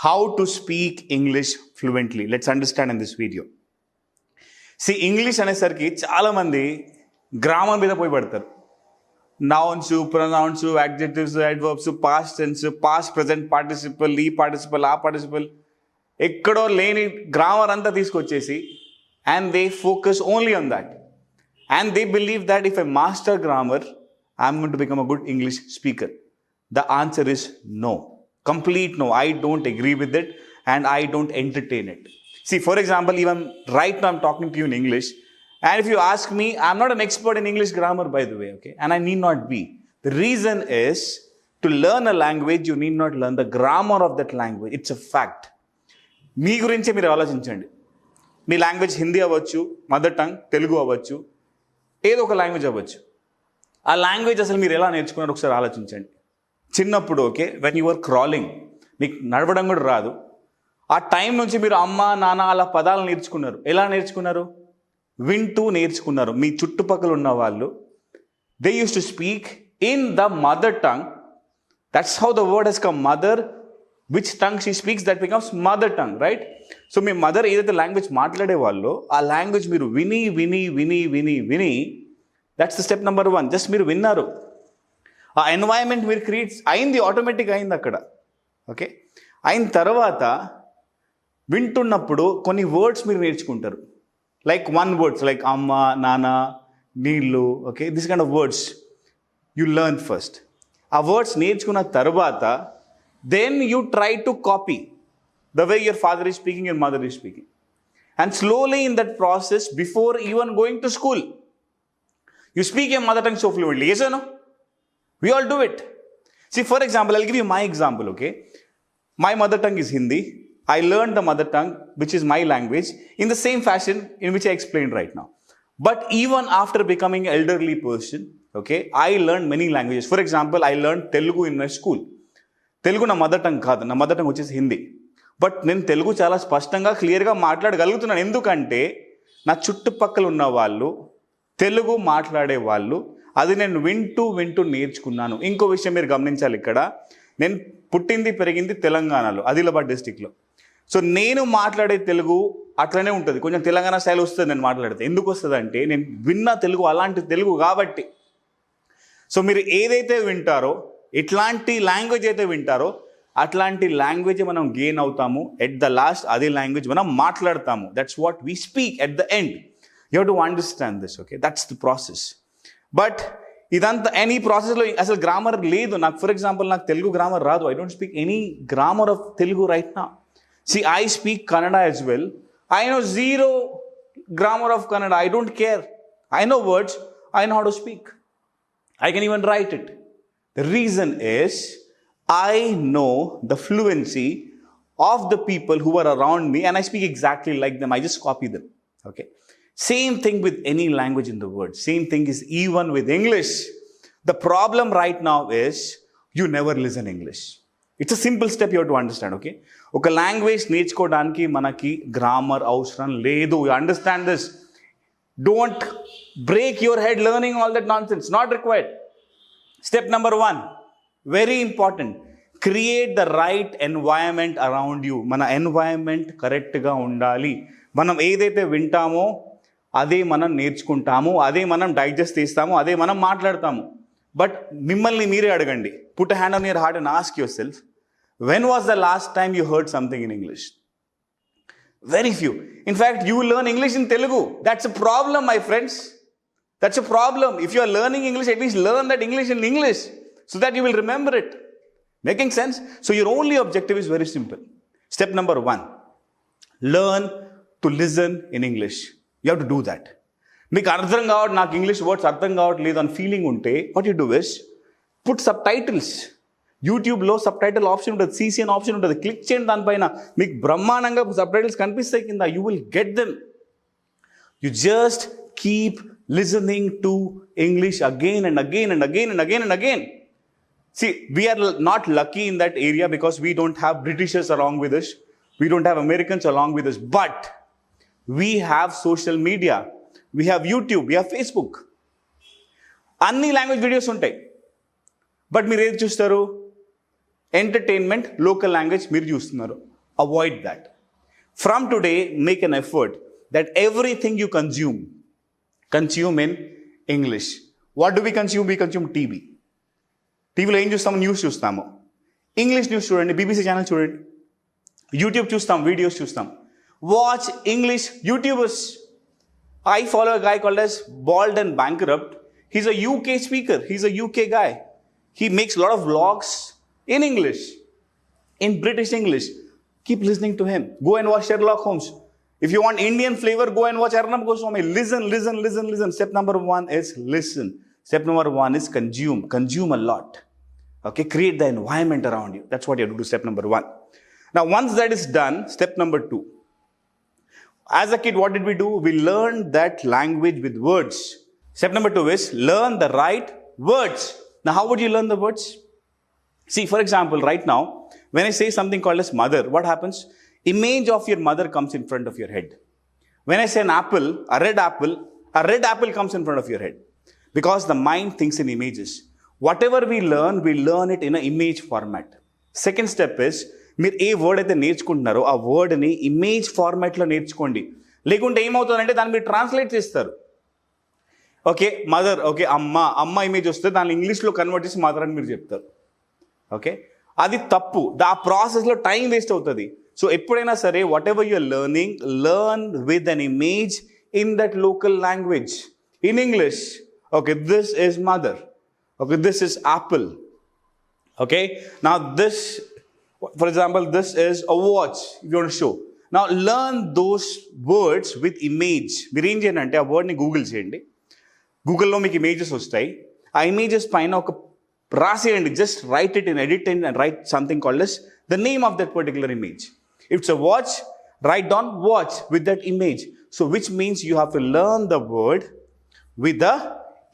how to speak English fluently. Let's understand in this video. See, English అనేసరికి చాలా మంది grammar మీద పోయి పడతారు. Nouns, pronouns, adjectives, adverbs, past tense, past present participle, ఈ participle, ఆ పార్టిసిపల్, ఎక్కడో లేని గ్రామర్ అంతా తీసుకొచ్చేసి and they focus only on that. And they believe that if I master grammar, I'm going to become a good English speaker. The answer is no. Complete no. I don't agree with it and I don't entertain it. See, for example, even right now I'm talking to you in English. And if you ask me, I'm not an expert in English grammar, by the way, okay? And I need not be. The reason is, to learn a language, you need not learn the grammar of that language. It's a fact. మీ గురించే మీరు ఆలోచించండి. మీ language Hindi అవ్వచ్చు, mother tongue Telugu అవ్వచ్చు, ఏదో ఒక language అవ్వచ్చు. ఆ language అసలు మీరు ఎలా నేర్చుకున్నారో ఒకసారి ఆలోచించండి. చిన్నప్పుడు okay, when you are crawling, మీకు నడవడం కూడా రాదు. ఆ టైం నుంచి మీరు అమ్మ నాన్న అలా పదాలు నేర్చుకున్నారు. ఎలా నేర్చుకున్నారు? వింటూ నేర్చుకున్నారు. మీ చుట్టుపక్కల ఉన్న వాళ్ళు they use to speak in the mother tongue. That's how the word has come. Mother, which tongue she speaks, that becomes mother tongue, right? So మీ మదర్ ఏదైతే లాంగ్వేజ్ మాట్లాడే వాళ్ళు, ఆ లాంగ్వేజ్ మీరు విని విని విని విని విని, that's the step number 1. Just మీరు విన్నారు, ఆ ఎన్వైరన్మెంట్ మీరు క్రియేట్ అయింది, ఆటోమేటిక్గా అయింది అక్కడ. ఓకే, అయిన తర్వాత వింటున్నప్పుడు కొన్ని వర్డ్స్ మీరు నేర్చుకుంటారు. లైక్ వన్ వర్డ్స్, లైక్ అమ్మ, నాన్న, నీళ్ళు, okay, this kind of words you learn first. ఆ వర్డ్స్ నేర్చుకున్న తర్వాత then you try to copy the way your father is speaking, your mother is speaking. And slowly in that process, before even going to school, you speak your mother tongue so fluently. Yes or no? We all do it. See, for example, I'll give you my example, okay? My mother tongue is Hindi. I learned the mother tongue, which is my language, in the same fashion in which I explained right now. But even after becoming an elderly person, okay, I learned many languages. For example, I learned Telugu in my school. Telugu నా mother tongue కాదు, నా mother tongue వచ్చేసి Hindi. But నేను తెలుగు చాలా స్పష్టంగా క్లియర్గా మాట్లాడగలుగుతున్నాను. ఎందుకంటే నా చుట్టుపక్కల ఉన్న వాళ్ళు తెలుగు మాట్లాడే వాళ్ళు, అది నేను వింటూ వింటూ నేర్చుకున్నాను. ఇంకో విషయం మీరు గమనించాలి, ఇక్కడ నేను పుట్టింది పెరిగింది తెలంగాణలో, ఆదిలాబాద్ డిస్టిక్లో. సో నేను మాట్లాడే తెలుగు అట్లనే ఉంటుంది, కొంచెం తెలంగాణ స్టైల్ వస్తుంది నేను మాట్లాడితే. ఎందుకు వస్తుంది అంటే నేను విన్న తెలుగు అలాంటి తెలుగు కాబట్టి. సో మీరు ఏదైతే వింటారో, ఎట్లాంటి లాంగ్వేజ్ అయితే వింటారో అట్లాంటి లాంగ్వేజ్ మనం గెయిన్ అవుతాము. ఎట్ ద లాస్ట్ అదే లాంగ్వేజ్ మనం మాట్లాడతాము. That's what we speak at the end. You have to understand this, okay? That's the process. But ఇదంతా ఎనీ ప్రాసెస్లో అసలు గ్రామర్ లేదు. నాకు ఫర్ ఎగ్జాంపుల్, నాకు తెలుగు గ్రామర్ రాదు. I don't speak any grammar of Telugu right now. See, I speak Kannada as well. I know zero grammar of Kannada. I don't care. I know words. I know how to speak. I can even write it. The reason is I know the fluency of the people who are around me and I speak exactly like them. I just copy them. Okay. Same thing with any language in the world. Same thing is even with English. The problem right now is you never listen English. It's a simple step you have to understand, okay? ఒక language నేర్చుకోవడానికి మనకి grammar అవసరం లేదు. You understand this? Don't break your head learning all that nonsense. Not required. Step number 1, very important. Create the right environment around you. మన environment కరెక్ట్గా ఉండాలి. మనం ఏదైతే వింటామో అదే మనం నేర్చుకుంటాము, అదే మనం డైజెస్ట్ చేస్తాము, అదే మనం మాట్లాడతాము. బట్ మిమ్మల్ని మీరే అడగండి. Put a hand on your heart and ask yourself, when was the last time you heard something in English? Very few. In fact, you will learn English in Telugu. That's a problem, my friends. That's a problem. If you are learning English, at least learn that English in English so that you will remember it. Making sense? So your only objective is very simple. Step number 1, learn to listen in English. You have to do that. మీకు అర్థం కావట్, నాకు English words అర్థం కావట్లేదు అని feeling ఉంటే, what you do is put sub titles. యూట్యూబ్లో sub title option ఉంటుంది, CCN option ఉంటుంది. క్లిక్ చేయండి దానిపైన, మీకు బ్రహ్మాండంగా సబ్ టైటిల్స్ కనిపిస్తాయి కింద. You will get them. You just keep listening to English again and again and again and again and again. See, we are not lucky in that area because we don't have Britishers along with us. We don't have Americans along with us. But we have social media. We have YouTube. We have Facebook. అన్ని language videos ఉంటాయి. But మీరు ఏది చూస్తారు? Entertainment, local language మీరు చూస్తున్నారు. avoid that. From today, make an effort that everything you consume in English. What do we consume? We consume TV. టీవీలో ఏం చూస్తాము? న్యూస్ చూస్తాము. ఇంగ్లీష్ న్యూస్ చూడండి, బీబీసీ ఛానల్ చూడండి. యూట్యూబ్ చూస్తాం, వీడియోస్ చూస్తాం. Watch English YouTubers. I follow a guy called as Bald and Bankrupt. He's a UK speaker. He's a UK guy. He makes a lot of vlogs in English, in British English. Keep listening to him. Go and watch Sherlock Holmes. If you want Indian flavor, go and watch Arnab Goswami. Listen. Step number 1 is listen. Step number 1 is consume. Consume a lot. Okay, create the environment around you. That's what you have to do, step number 1. Now, once that is done, step number 2. As a kid, what did we do? We learned that language with words. Step number 2 is learn the right words. Now, how would you learn the words? See, for example, right now, when I say something called as mother, what happens? Image of your mother comes in front of your head. When I say an apple, a red apple comes in front of your head. Because the mind thinks in images. Whatever we learn it in an image format. Second step is, మీరు ఏ word అయితే నేర్చుకుంటున్నారో ఆ వర్డ్ని image ఫార్మాట్లో నేర్చుకోండి. లేకుంటే ఏమవుతుందంటే దాన్ని మీరు translate చేస్తారు. ఓకే, మదర్, ఓకే, అమ్మ ఇమేజ్ వస్తే దాన్ని ఇంగ్లీష్లో కన్వర్ట్ చేసి మదర్ అని మీరు చెప్తారు. ఓకే, అది తప్పు. ఆ ప్రాసెస్లో టైం వేస్ట్ అవుతుంది. సో ఎప్పుడైనా సరే whatever you're learning, learn with an image in that local language. In English, okay, this is mother. Okay, this is apple. Okay, now this, for example, this is a watch if you want to show. Now learn those words with image. మీరు ఏం చేయండి అంటే ఆ వర్డ్ని Google చేయండి. గూగుల్లో మీకు images వస్తాయి. ఆ ఇమేజెస్ పైన ఒక రాసేయండి. Just write it in edit and write something called as the name of that particular image. If it's a watch, write down watch with that image. So which means you have to learn the word with the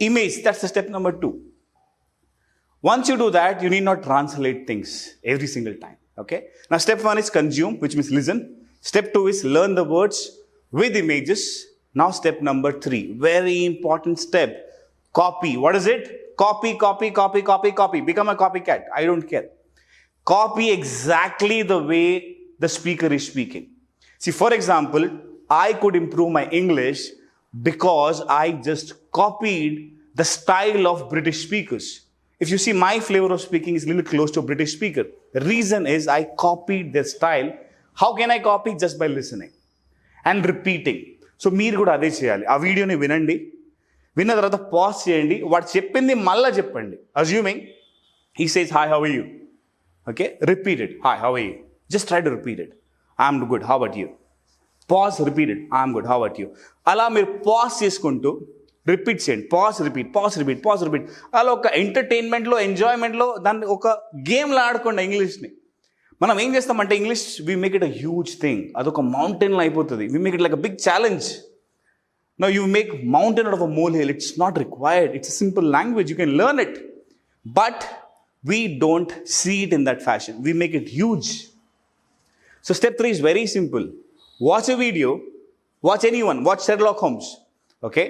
image. That's the step number 2. Once you do that, you need not translate things every single time. Okay, now step 1 is consume, which means listen. Step 2 is learn the words with images. Now step number 3, very important step, copy. What is it? Copy. Become a copycat. I don't care. Copy exactly the way the speaker is speaking. See, for example, I could improve my English because I just copied the style of British speakers. If you see, my flavor of speaking is a little close to a British speaker. The reason is I copied their style. How can I copy? Just by listening and repeating. So మీరు కూడా అదే చేయాలి. ఆ వీడియోని వినండి, విన్న తర్వాత pause చేయండి, వాడు చెప్పింది మళ్ళీ చెప్పండి. Assuming he says, hi, how are you? Okay, repeat it. Hi, how are you? Just try to repeat it. I'm good, how about you? Pause, repeat it. I'm good, how about you? అలా మీరు pause చేసుకుంటూ repeat చేయండి. Pause repeat. అలా ఒక ఎంటర్టైన్మెంట్లో, ఎంజాయ్మెంట్లో దాన్ని ఒక గేమ్లో ఆడుకోండి ఇంగ్లీష్ని. మనం ఏం చేస్తామంటే English we make it a huge thing. అదొక మౌంటైన్లో అయిపోతుంది. We make it like a big challenge. Now you make mountain out of a molehill. It's not required. It's a simple language. You can learn it. But we don't see it in that fashion. We make it huge. So step 3 is very simple. Watch a video. Watch anyone. Watch Sherlock Holmes. Okay?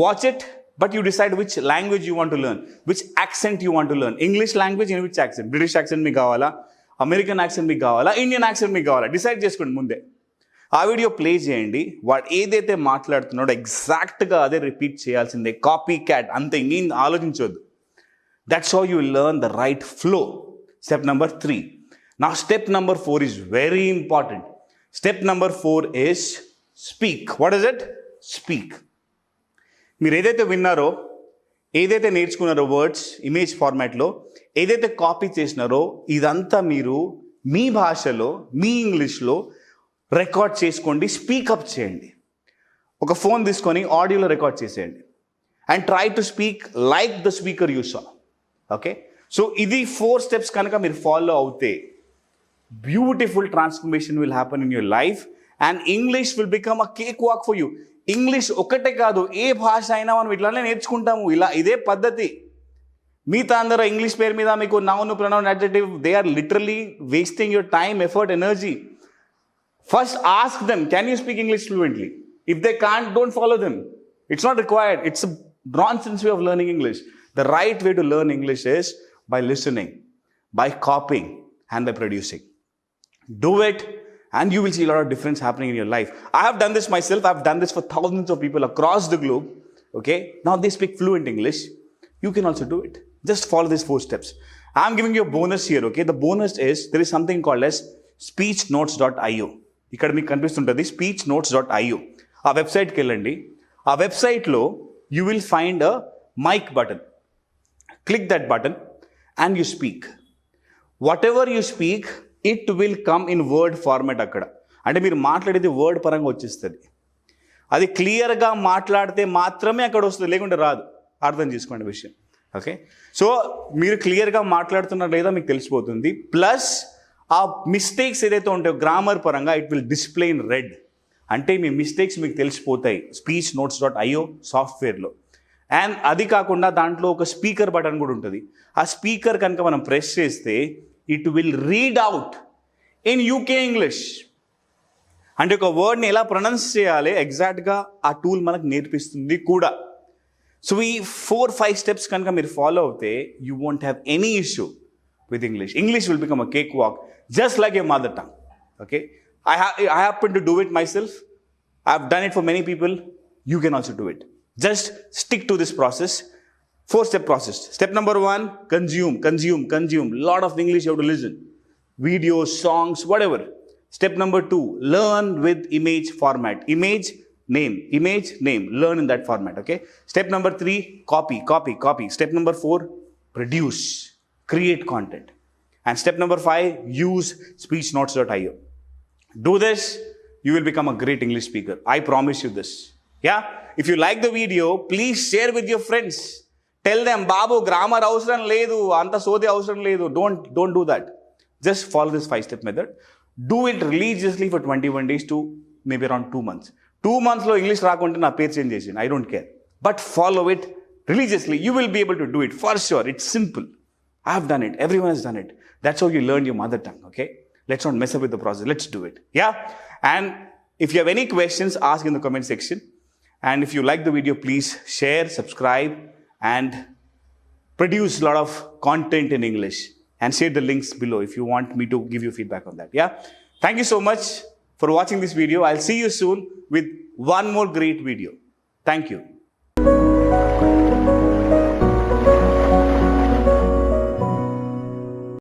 Watch it, but you decide which language you want to learn, which accent you want to learn. English language in which accent? British accent మీకు కావాలా, American accent మీకు కావాలా, Indian accent మీకు కావాలా, decide చేసుకోండి ముందే. ఆ video play చేయండి. వాడు ఏదైతే మాట్లాడుతున్నాడో ఎగ్జాక్ట్గా అదే రిపీట్ చేయాల్సిందే. కాపీ క్యాట్ అంతే, ఇంకేం ఆలోచించవద్దు. That's how you learn the right flow. Step number 3. నా step number 4 is very important. Step number 4 is speak. What is it? Speak. మీరు ఏదైతే విన్నారో, ఏదైతే నేర్చుకున్నారో వర్డ్స్ ఇమేజ్ ఫార్మాట్లో, ఏదైతే కాపీ చేసినారో ఇదంతా మీరు మీ భాషలో, మీ ఇంగ్లీష్లో రికార్డ్ చేసుకోండి. స్పీకప్ చేయండి. ఒక ఫోన్ తీసుకొని ఆడియోలో రికార్డ్ చేసేయండి. And try to speak like the speaker you saw. Okay, so ఇది 4 steps కనుక మీరు ఫాలో అవుతే beautiful transformation will happen in your life and English will become a cake walk for you. English ఒకటే కాదు, ఏ భాష అయినా మనం ఇట్లానే నేర్చుకుంటాము. ఇదే పద్ధతి. మిగతా అందరూ ఇంగ్లీష్ పేరు మీద మీకు noun, pronoun, adjective, they are literally wasting your time, effort, energy. First ask them, can you speak English fluently? If they can't, don't follow them. It's not required. It's a nonsense way of learning English. The right way to learn English is by listening, by copying, and by producing. Do it. and you will see a lot of difference happening in your life. I have done this myself. I've done this for thousands of people across the globe. Okay, now they speak fluent English. You can also do it. Just follow these 4 steps. I'm giving you a bonus here. Okay, the bonus is there is something called as speechnotes.io. ఇక్కడ మీకు కనిపిస్తుంటుంది speechnotes.io. ఆ వెబ్సైట్కి వెళ్ళండి. ఆ వెబ్సైట్లో you will find a mic button. Click that button and you speak. Whatever you speak, it will come in word format అక్కడ. అంటే మీరు మాట్లాడేది వర్డ్ పరంగా వచ్చేస్తుంది. అది క్లియర్గా మాట్లాడితే మాత్రమే అక్కడ వస్తుంది, లేకుంటే రాదు. అర్థం చేసుకోండి విషయం. ఓకే, సో మీరు క్లియర్గా మాట్లాడుతున్నారు లేదా మీకు తెలిసిపోతుంది. ప్లస్ ఆ మిస్టేక్స్ ఏదైతే ఉంటాయో గ్రామర్ పరంగా it will display in red. అంటే మీ మిస్టేక్స్ మీకు తెలిసిపోతాయి speechnotes.io సాఫ్ట్వేర్లో. అండ్ అది కాకుండా దాంట్లో ఒక స్పీకర్ బటన్ కూడా ఉంటుంది. ఆ స్పీకర్ కనుక మనం ప్రెస్ చేస్తే it will read out in UK English. అంటే ఒక వర్డ్ని ఎలా ప్రొనౌన్స్ చేయాలి ఎగ్జాక్ట్గా ఆ టూల్ మనకు నేర్పిస్తుంది కూడా. సో ఈ 4-5 స్టెప్స్ కనుక మీరు ఫాలో అవుతే you won't have any issue with English. English will become a cakewalk, just like your mother tongue. Okay, I happen to do it myself. I've done it for many people. You can also do it. Just stick to this process. 4-step process. Step number 1, consume. Lot of English you have to listen. Videos, songs, whatever. Step number 2, learn with image format. Image, name. Learn in that format. Okay. Step number 3, copy. Step number 4, produce. Create content. And step number 5, use speechnotes.io. Do this, you will become a great English speaker. I promise you this. Yeah? If you like the video, please share with your friends. Tell them, Babu, grammar avsaram ledu, anta sodhi avsaram ledu. Don't do that. Just follow this 5-step method. Do it religiously for 21 days to maybe around 2 months. 2 months lo English raakunte na పేరు change చేసి I don't care. But follow it religiously. You will be able to do it for sure. It's simple. I have done it. Everyone has done it. That's how you learn your mother tongue, okay? Let's not mess up with the process. Let's do it. Yeah? And if you have any questions, ask in the comment section. And if you like the video, please share, subscribe, and produce a lot of content in English. And share the links below if you want me to give you feedback on that. Yeah? Thank you so much for watching this video. I'll see you soon with one more great video. Thank you.